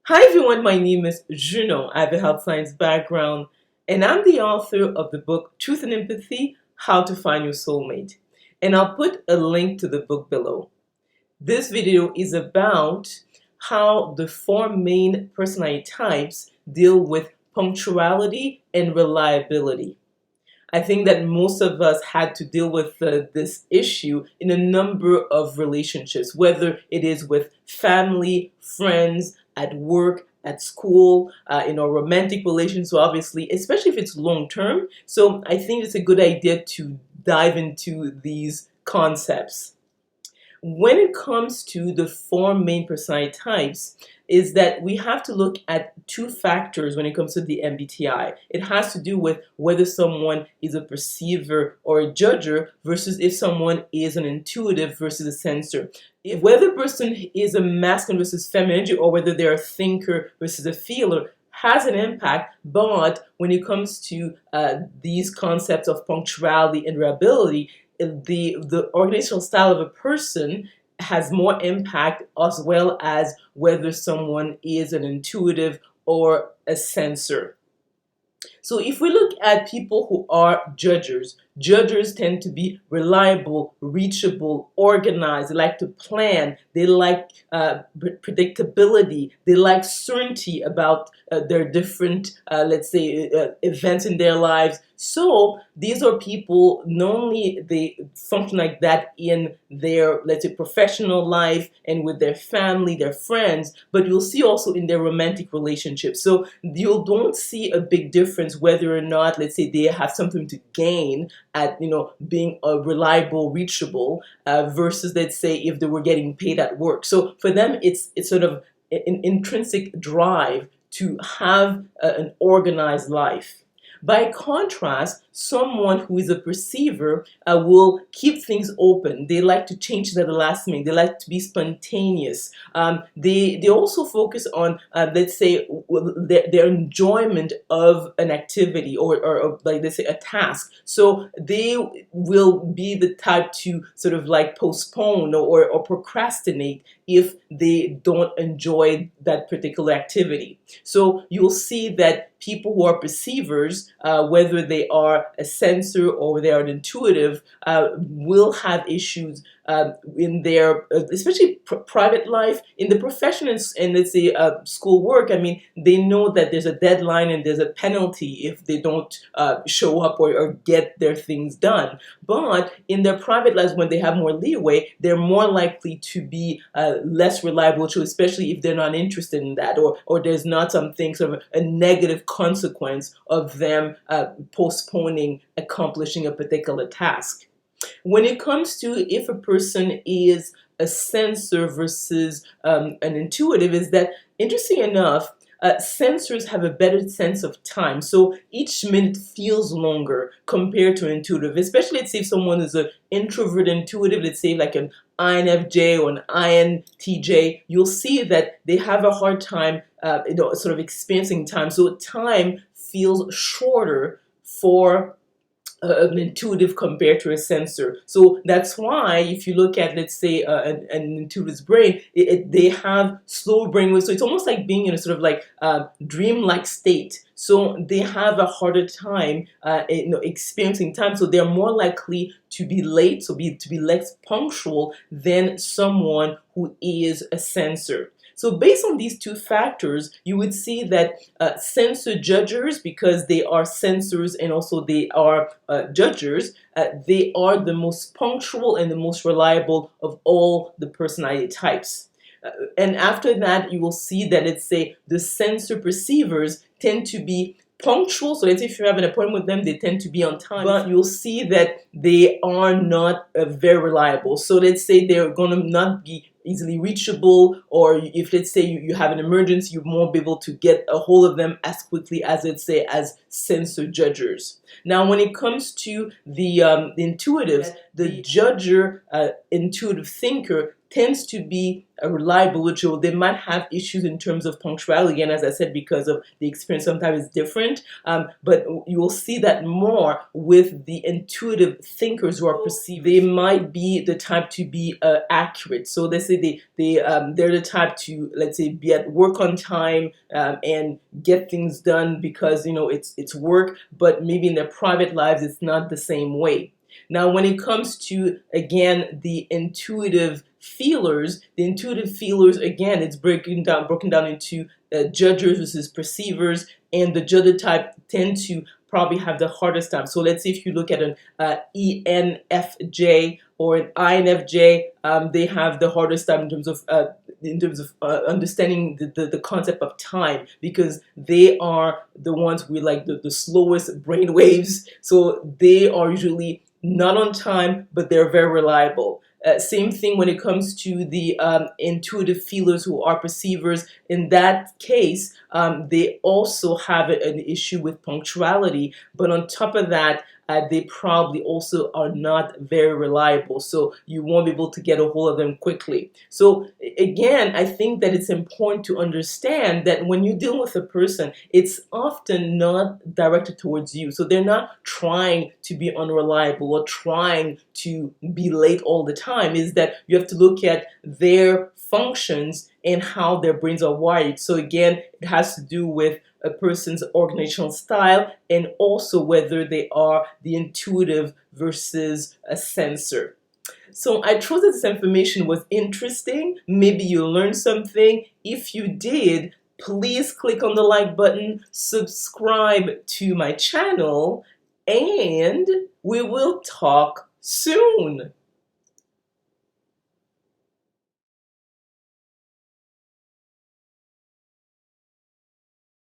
Hi everyone, my name is Junon. I have a health science background and I'm the author of the book Truth and Empathy, How to Find Your Soulmate. And I'll put a link to the book below. This video is about how the four main personality types deal with punctuality and reliability. I think that most of us had to deal with this issue in a number of relationships, whether it is with family, friends, at work, at school, in our romantic relations, so obviously, especially if it's long term. So I think it's a good idea to dive into these concepts. When it comes to the four main personality types, is that we have to look at two factors when it comes to the MBTI. It has to do with whether someone is a perceiver or a judger versus if someone is an intuitive versus a sensor. Whether a person is a masculine versus feminine energy or whether they're a thinker versus a feeler has an impact, but when it comes to these concepts of punctuality and reliability, the organizational style of a person has more impact, as well as whether someone is an intuitive or a sensor. So if we look at people who are judgers, judgers tend to be reliable, reachable, organized. They like to plan. They like predictability. They like certainty about their different, let's say, events in their lives. So these are people, not only they function like that in their, let's say, professional life and with their family, their friends, but you'll see also in their romantic relationships. So you don't see a big difference whether or not, let's say, they have something to gain at being reliable, reachable, versus, let's say, if they were getting paid at work. So for them, it's sort of an intrinsic drive to have an organized life. By contrast, someone who is a perceiver will keep things open. They like to change it at the last minute. They like to be spontaneous. They also focus on, let's say, their enjoyment of an activity or like, let's say, a task. So they will be the type to sort of like postpone or procrastinate if they don't enjoy that particular activity. So you'll see that people who are perceivers, whether they are a sensor or they are an intuitive, will have issues in their, especially private life, in the profession and let's say school work. I mean, they know that there's a deadline and there's a penalty if they don't show up or get their things done. But in their private lives, when they have more leeway, they're more likely to be less reliable, especially if they're not interested in that, or there's not something sort of a negative consequence of them postponing accomplishing a particular task. When it comes to if a person is a sensor versus an intuitive, is that, interesting enough, sensors have a better sense of time. So each minute feels longer compared to intuitive, especially, let's say, if someone is an introvert intuitive, let's say like an INFJ or an INTJ, you'll see that they have a hard time sort of experiencing time. So time feels shorter for an intuitive compared to a sensor. So that's why if you look at, let's say, an intuitive's brain, they have slow brain waves. So it's almost like being in a sort of like dream-like state. So they have a harder time experiencing time. So they're more likely to be late, so to be less punctual than someone who is a sensor. So based on these two factors, you would see that sensor judgers, because they are sensors and also they are judgers, they are the most punctual and the most reliable of all the personality types. And after that, you will see that, let's say, the sensor perceivers tend to be punctual. So let's say if you have an appointment with them, they tend to be on time, but you'll see that they are not very reliable. So let's say they're going to not be easily reachable, or if, let's say, you have an emergency, you won't be able to get a hold of them as quickly as, let's say, as sensor judgers. Now, when it comes to the intuitives, the judger intuitive thinker tends to be a reliable individual. They might have issues in terms of punctuality, and as I said, because of the experience sometimes is different, but you will see that more with the intuitive thinkers who are perceived. They might be the type to be accurate. So let's say they're the type to, let's say, be at work on time, and get things done because it's work, but maybe in their private lives it's not the same way. Now, when it comes to, again, the intuitive feelers, again, it's broken down into judgers versus perceivers, and the judger type tend to probably have the hardest time. So let's say if you look at an ENFJ or an INFJ, they have the hardest time in terms of understanding the concept of time, because they are the ones with like the slowest brain waves. So they are usually not on time, but they're very reliable. Same thing when it comes to the intuitive feelers who are perceivers. In that case, they also have an issue with punctuality, but on top of that, they probably also are not very reliable, so you won't be able to get a hold of them quickly. So again, I think that it's important to understand that when you deal with a person, it's often not directed towards you. So they're not trying to be unreliable or trying to be late all the time. Is that you have to look at their functions and how their brains are wired. So again, it has to do with a person's organizational style, and also whether they are the intuitive versus a sensor. So I trust that this information was interesting. Maybe you learned something. If you did, please click on the like button, subscribe to my channel, and we will talk soon.